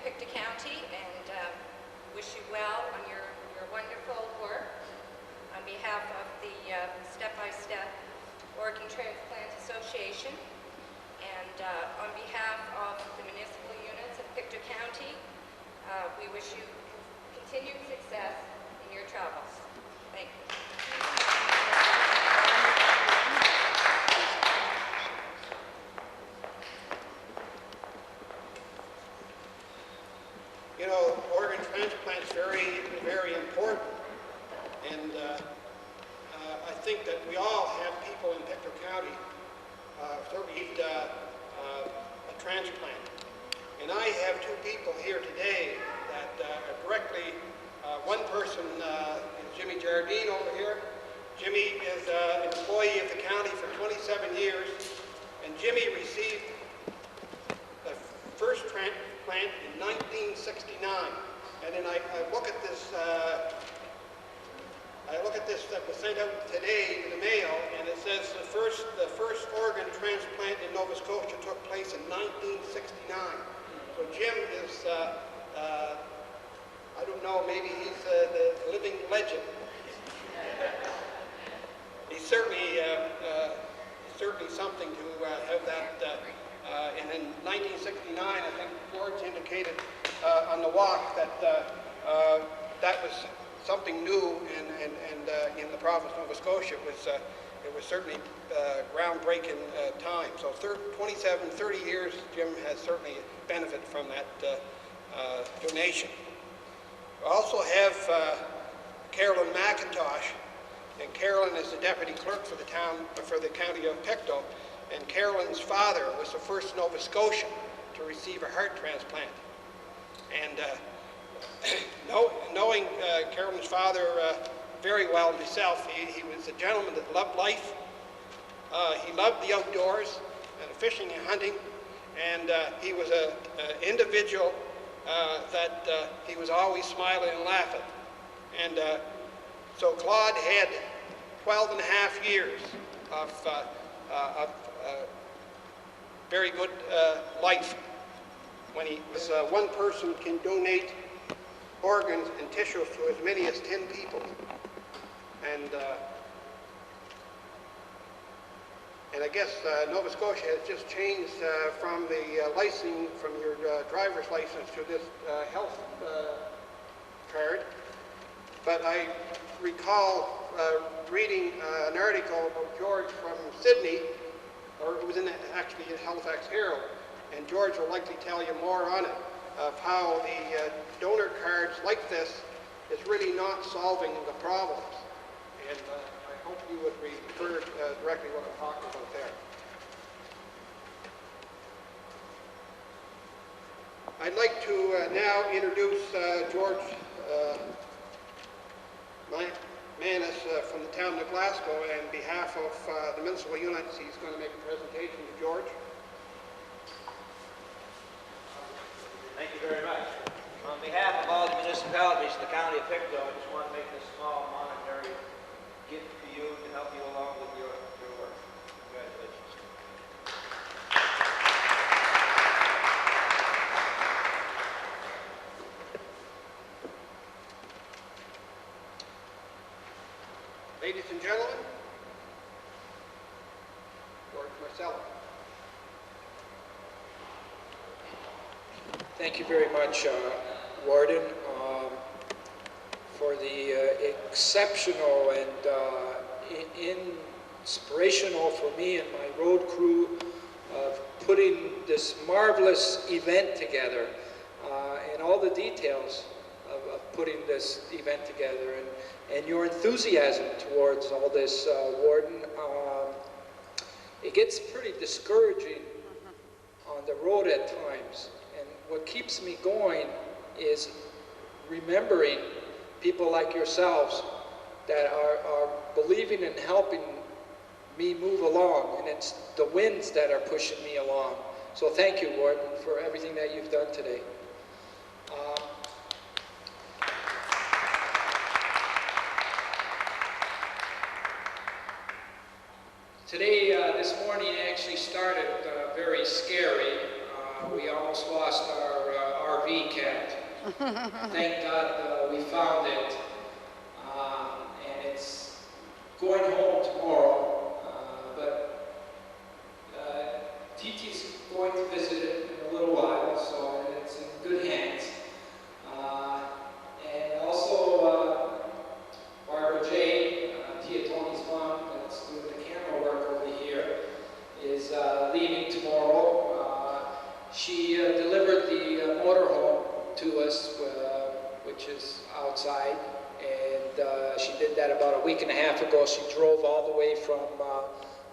Pictou County and wish you well on your wonderful work. On behalf of the Step-by-Step Organ Transplant Association and on behalf of the municipal units of Pictou County, we wish you continued success in your travels. Thank you. You know, organ transplant is very, very important, and I think that we all have people in Pictou County who need a transplant. And I have two people here today that are directly, one person is Jimmy Jardine over here. Jimmy is an employee of the county for 27 years, and Jimmy received the first transplant in 1969. And then I look at this that was sent out today in the mail, and it says the first organ transplant in Nova Scotia took place in 1969. So Jim is, I don't know, maybe he's the living legend. He's certainly something to have that. And in 1969, I think George indicated on the walk that that was something new in the province of Nova Scotia. It was certainly groundbreaking time. So 30 years, Jim has certainly benefited from that donation. We also have Carolyn McIntosh, and Carolyn is the deputy clerk for the county of Pictou. And Carolyn's father was the first Nova Scotian to receive a heart transplant. And knowing Carolyn's father very well myself, he was a gentleman that loved life. He loved the outdoors, fishing and hunting, and he was an individual that he was always smiling and laughing. And so Claude had 12 and a half years of very good life when he was one person can donate organs and tissues to as many as 10 people. And I guess Nova Scotia has just changed from the license, from your driver's license to this health card. But I recall reading an article about George from Sydney, or it was actually in Halifax Herald, and George will likely tell you more on it, of how the donor cards like this is really not solving the problems. And I hope you would refer directly what I'm talking about there. I'd like to now introduce George Manis from the town of Glasgow, and on behalf of the municipal units, he's going to make a presentation to George. Thank you very much. On behalf of all the municipalities in the county of Pictou, I just want to make this small monetary gift to you to help you along with your work. Congratulations. Ladies and gentlemen, George Marcella. Thank you very much, Warden, for the exceptional and inspirational for me and my road crew of putting this marvelous event together and all the details of putting this event together and your enthusiasm towards all this, Warden. It gets pretty discouraging on the road at times. What keeps me going is remembering people like yourselves that are believing and helping me move along, and it's the winds that are pushing me along. So thank you, Warden, for everything that you've done today. Today, this morning, actually started very scary. We almost lost our RV cat. Thank God we found it. And it's going home tomorrow. But TT's going to visit it in a little while, so it's in good hands. And also Barbara J, Tia Tony's mom, that's doing the camera work over here, is leaving tomorrow. She delivered the motorhome to us, which is outside, and she did that about a week and a half ago. She drove all the way from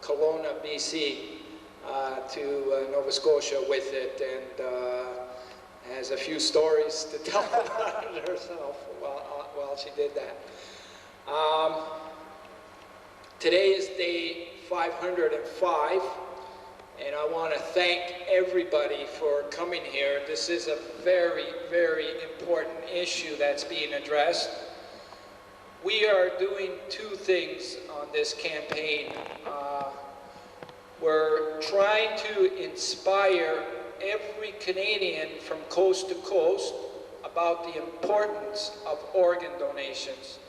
Kelowna, BC, to Nova Scotia with it, and has a few stories to tell about it herself while she did that. Today is day 505, and I want to thank everybody for coming here. This is a very, very important issue that's being addressed. We are doing two things on this campaign. We're trying to inspire every Canadian from coast to coast about the importance of organ donations,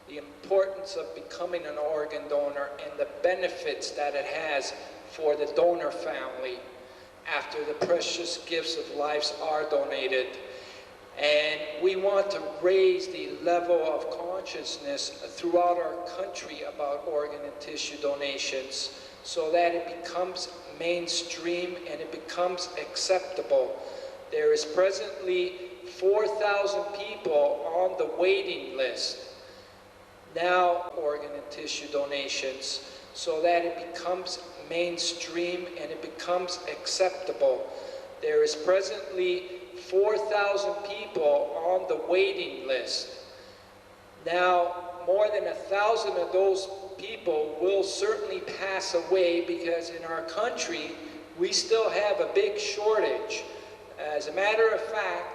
the importance of becoming an organ donor, and the benefits that it has for the donor family after the precious gifts of lives are donated. And we want to raise the level of consciousness throughout our country about organ and tissue donations so that it becomes mainstream and it becomes acceptable. There is presently 4,000 people on the waiting list now, organ and tissue donations, so that it becomes mainstream and it becomes acceptable. There is presently 4,000 people on the waiting list. Now, more than 1,000 of those people will certainly pass away because in our country, we still have a big shortage. As a matter of fact,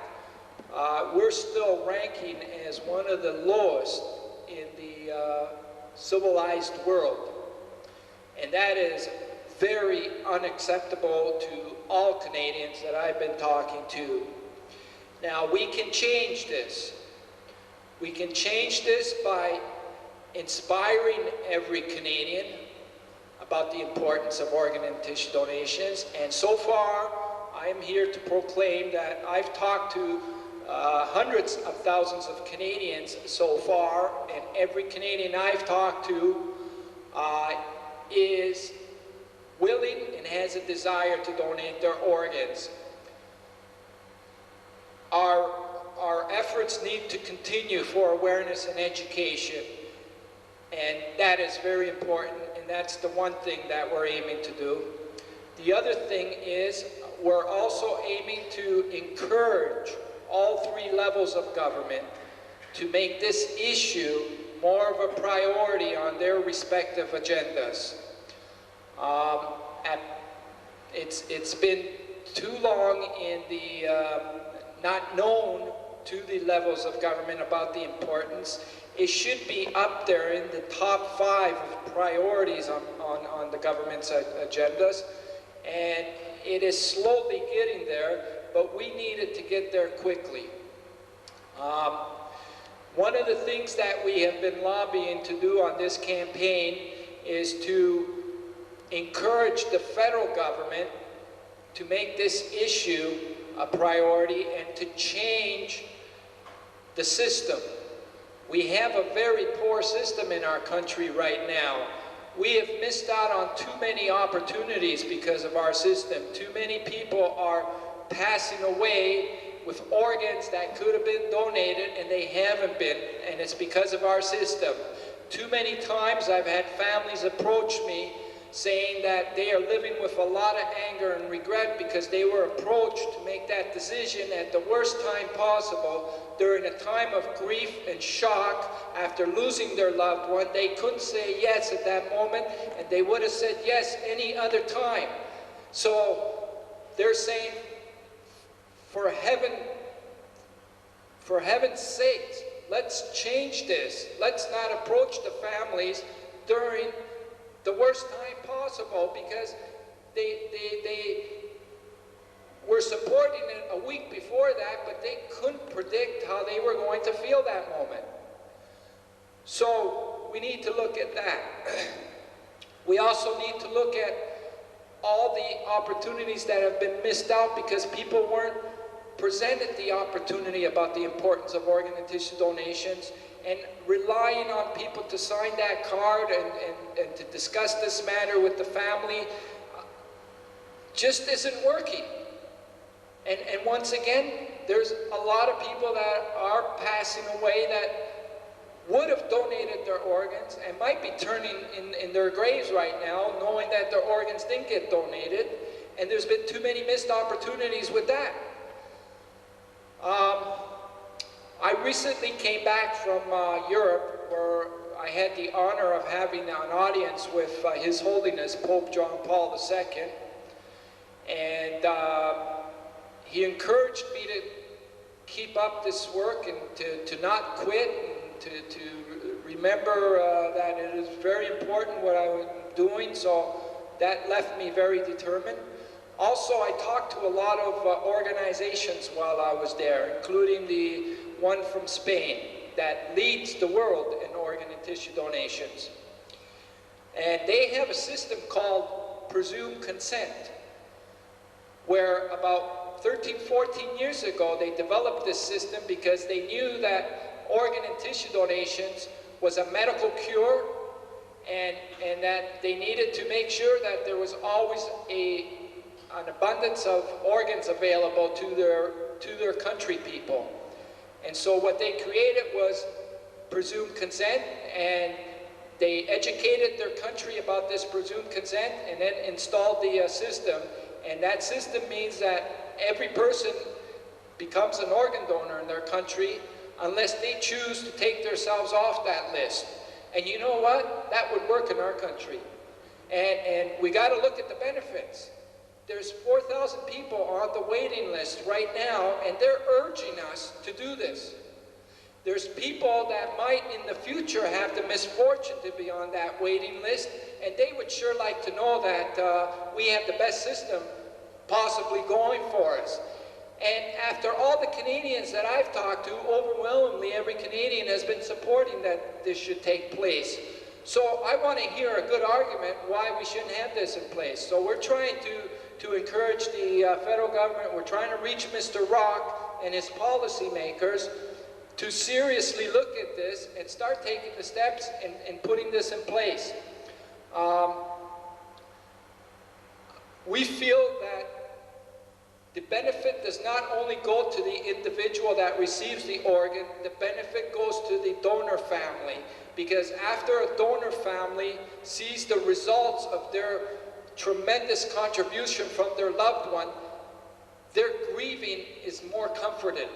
we're still ranking as one of the lowest in the civilized world. And that is very unacceptable to all Canadians that I've been talking to. Now, we can change this. We can change this by inspiring every Canadian about the importance of organ and tissue donations. And so far, I am here to proclaim that I've talked to hundreds of thousands of Canadians so far, and every Canadian I've talked to is willing and has a desire to donate their organs. Our efforts need to continue for awareness and education, and that is very important, and that's the one thing that we're aiming to do. The other thing is we're also aiming to encourage all three levels of government to make this issue more of a priority on their respective agendas. It's been too long in the not known to the levels of government about the importance. It should be up there in the top 5 of priorities on the government's agendas, and it is slowly getting there, but we need it to get there quickly. One of the things that we have been lobbying to do on this campaign is to encourage the federal government to make this issue a priority and to change the system. We have a very poor system in our country right now. We have missed out on too many opportunities because of our system. Too many people are passing away with organs that could have been donated and they haven't been, and it's because of our system. Too many times I've had families approach me saying that they are living with a lot of anger and regret because they were approached to make that decision at the worst time possible during a time of grief and shock after losing their loved one. They couldn't say yes at that moment, and they would have said yes any other time. So they're saying, for heaven's sakes, let's change this. Let's not approach the families during the worst time possible, because were supporting it a week before that, but they couldn't predict how they were going to feel that moment. So we need to look at that. We also need to look at all the opportunities that have been missed out because people weren't presented the opportunity about the importance of organ and tissue donations, and relying on people to sign that card and to discuss this matter with the family just isn't working. And once again, there's a lot of people that are passing away that would have donated their organs and might be turning in their graves right now knowing that their organs didn't get donated, and there's been too many missed opportunities with that. I recently came back from Europe, where I had the honor of having an audience with His Holiness Pope John Paul II, and he encouraged me to keep up this work and to not quit, and to remember that it is very important what I was doing, so that left me very determined. Also, I talked to a lot of organizations while I was there, including the one from Spain that leads the world in organ and tissue donations. And they have a system called presumed consent, where about 13, 14 years ago they developed this system because they knew that organ and tissue donations was a medical cure, and that they needed to make sure that there was always an abundance of organs available to their country people. And so what they created was presumed consent, and they educated their country about this presumed consent and then installed the system. And that system means that every person becomes an organ donor in their country unless they choose to take themselves off that list. And you know what? That would work in our country. And we got to look at the benefits. There's 4,000 people on the waiting list right now, and they're urging us to do this. There's people that might in the future have the misfortune to be on that waiting list, and they would sure like to know that we have the best system possibly going for us. And after all the Canadians that I've talked to, overwhelmingly every Canadian has been supporting that this should take place. So I want to hear a good argument why we shouldn't have this in place. So we're trying to encourage the federal government, we're trying to reach Mr. Rock and his policymakers to seriously look at this and start taking the steps and putting this in place. We feel that the benefit does not only go to the individual that receives the organ, the benefit goes to the donor family, because after a donor family sees the results of their tremendous contribution from their loved one, their grieving is more comforted.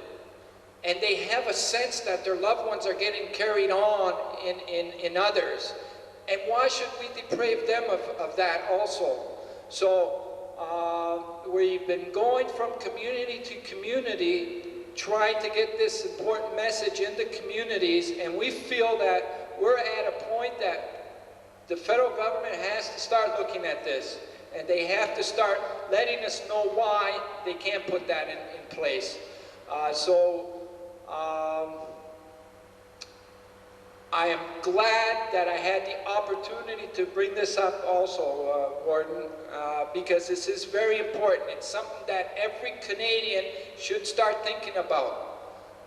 And they have a sense that their loved ones are getting carried on in others. And why should we deprive them of that also? So we've been going from community to community trying to get this important message into communities, and we feel that we're at a point that the federal government has to start looking at this, and they have to start letting us know why they can't put that in place. I am glad that I had the opportunity to bring this up also, Warden, because this is very important. It's something that every Canadian should start thinking about.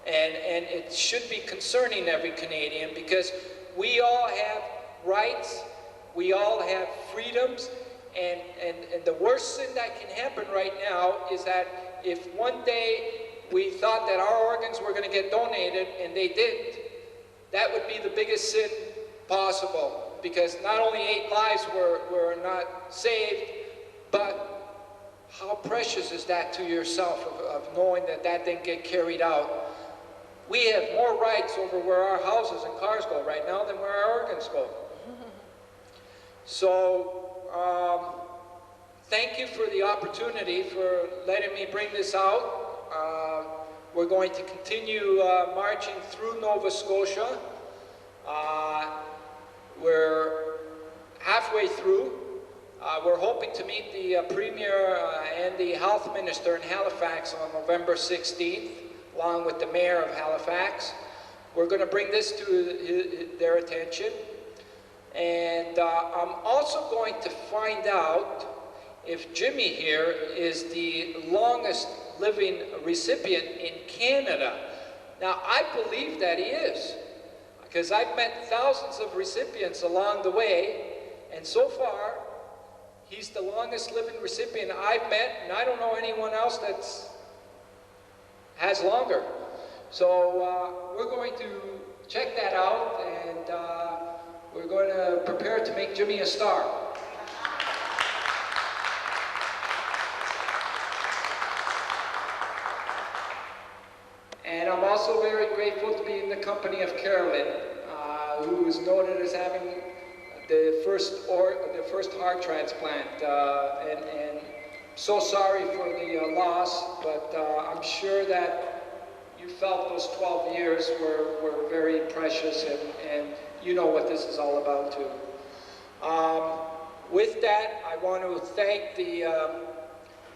And it should be concerning every Canadian, because we all have rights, we all have freedoms, and the worst thing that can happen right now is that if one day we thought that our organs were going to get donated and they didn't, that would be the biggest sin possible, because not only 8 lives were not saved, but how precious is that to yourself of knowing that that didn't get carried out. We have more rights over where our houses and cars go right now than where our organs go. So thank you for the opportunity for letting me bring this out. We're going to continue marching through Nova Scotia. We're halfway through. We're hoping to meet the Premier and the Health Minister in Halifax on November 16th, along with the Mayor of Halifax. We're going to bring this to their attention. And I'm also going to find out if Jimmy here is the longest living recipient in Canada. Now, I believe that he is, because I've met thousands of recipients along the way, and so far, he's the longest living recipient I've met, and I don't know anyone else that has longer. So we're going to check that out, and we're going to prepare to make Jimmy a star. And I'm also very grateful to be in the company of Carolyn, who is noted as having the first heart transplant, and so sorry for the loss, but I'm sure that you felt those 12 years were very precious, and you know what this is all about too. With that, I want to thank the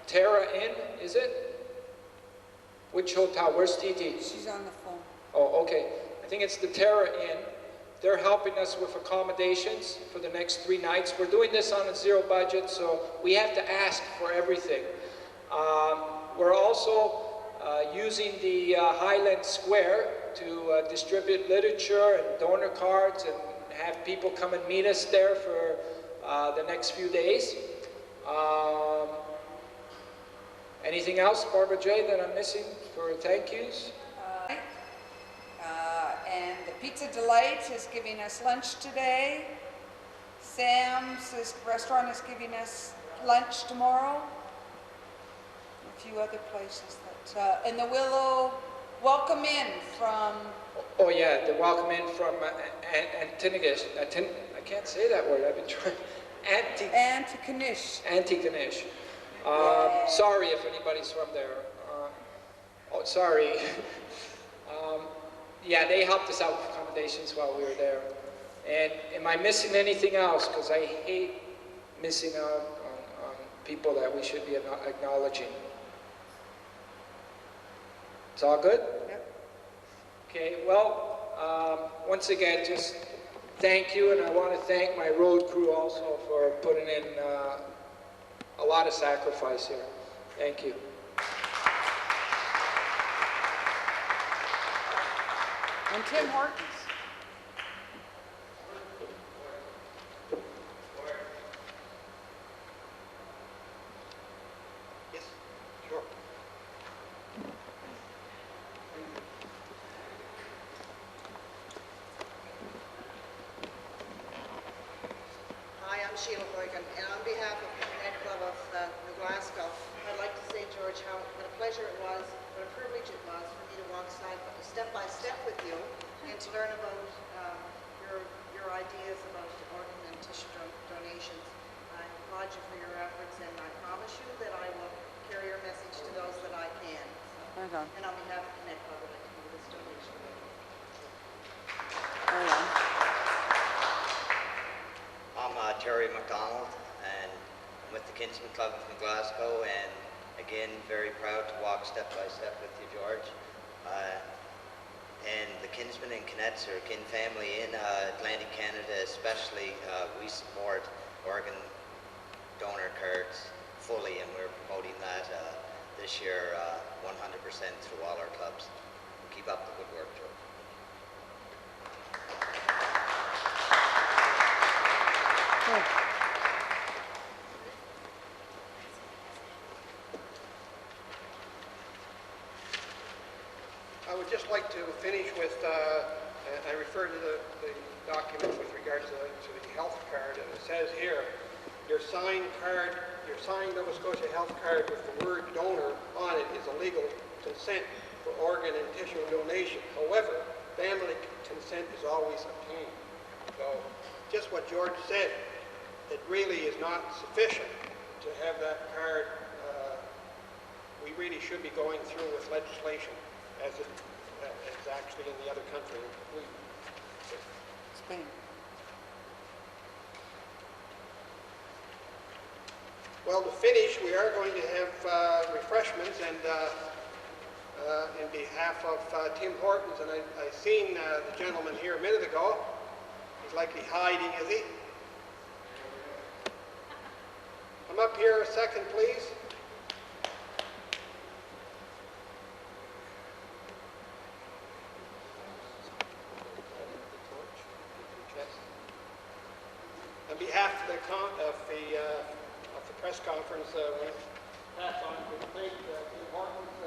Terra Inn, is it? Which hotel? Where's TT? She's on the phone. Oh, okay. I think it's the Terra Inn. They're helping us with accommodations for the next 3 nights. We're doing this on a zero budget, so we have to ask for everything. We're also using the Highland Square to distribute literature and donor cards and have people come and meet us there for the next few days. Anything else, Barbara J., that I'm missing for thank yous? And the Pizza Delight is giving us lunch today. Sam's restaurant is giving us lunch tomorrow. A few other places that, and the Willow Welcome In from... Oh yeah, the welcome in from Antigonish. I can't say that word, I've been trying. Antigonish. Antigonish. Sorry if anybody's from there. Oh, sorry. Yeah, they helped us out with accommodations while we were there. And am I missing anything else? Because I hate missing out on people that we should be acknowledging. It's all good? Yep. Okay, well, once again, just thank you, and I want to thank my road crew also for putting in a lot of sacrifice here. Thank you. And Tim Hortons. Yes, sure. Hi, I'm Sheila Horgan, and on behalf of the Connect Club of New Glasgow, I'd like to say, George, what a pleasure it was, what a privilege it was for me to walk step by step with you and to learn about your ideas about organ and tissue donations. I applaud you for your efforts, and I promise you that I will carry your message to those that I can. Right on. And on behalf of Connect Club, I'd like to give this donation. Right on. I'm Terry MacDonald, and I'm with the Kinsman Club of New Glasgow, and again, very proud to walk step by step with you, George. And the Kinsmen and Kinettes are kin family in Atlantic Canada especially. We support organ donor cards fully, and we're promoting that this year 100% through all our clubs. Keep up the good work, George. I would just like to finish with, I refer to the document with regards to the health card, and it says here, your signed Nova Scotia health card with the word donor on it is a legal consent for organ and tissue donation. However, family consent is always obtained. So, just what George said, it really is not sufficient to have that card. We really should be going through with legislation as it's actually in the other country. Spain. Well, to finish, we are going to have refreshments, and in behalf of Tim Hortons, and I seen the gentleman here a minute ago. He's likely hiding, is he? Come up here a second, please. On behalf of the press conference, we pass on to thank Tim Hortons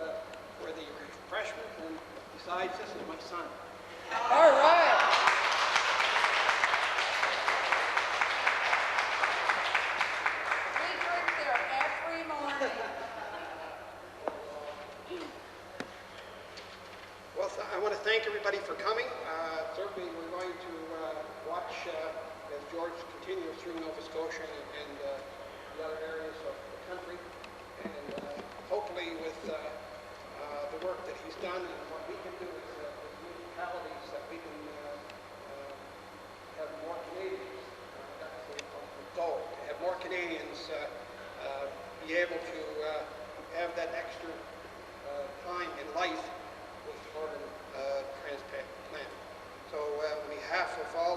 for the refreshments, and besides, this is my son. All right. We drink there every morning. Well, I want to thank everybody for coming. Certainly, we're going to watch as George continues through Nova Scotia and the other areas of the country, and hopefully with the work that he's done and what we can do as municipalities, that we can have more Canadians. That's the ultimate goal, to have more Canadians be able to have that extra time in life with organ transplant. So on behalf of all